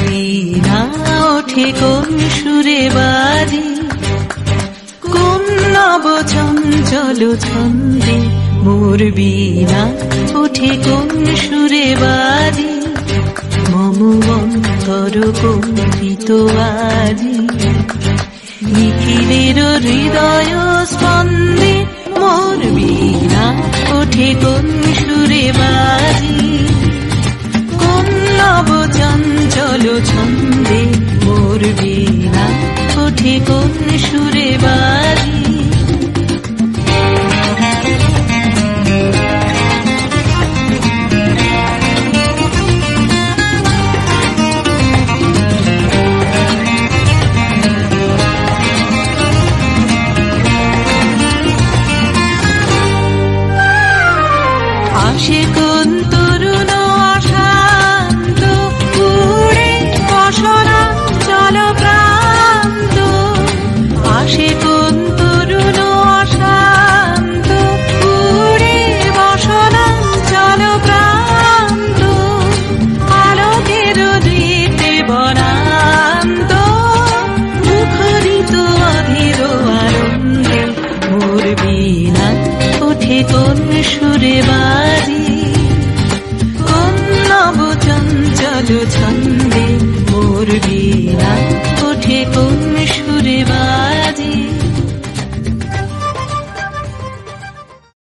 বীণা ওঠে কোন সুরে বাজে, কোন নব চঞ্চল ছন্দে মোর বীণা ওঠে কোন সুরে বাজে, মম অন্তর কম্পিত আজি নিখিলের হৃদয় স্পন্দে মোর বীণা ওঠে কোন সুরে বাজে, কোন নব চঞ্চল ছন্দে মোর বীণা ওঠে কোন সুরে বাজে। আসে কোন তরুণ অশান্ত উড়ে বসনা চল প্রান্ত, আসে কোন তরুণ অশান্ত উড়ে বসনা চল প্রান্ত, আলোকের দীপ্তে বনান্ত মুখরিত অধীর আনন্দে মোর বীণা ওঠে কোন সুরে বাজে, কোন নব চঞ্চল ছন্দে মোর বীণা ওঠে কোন সুরে বাজে।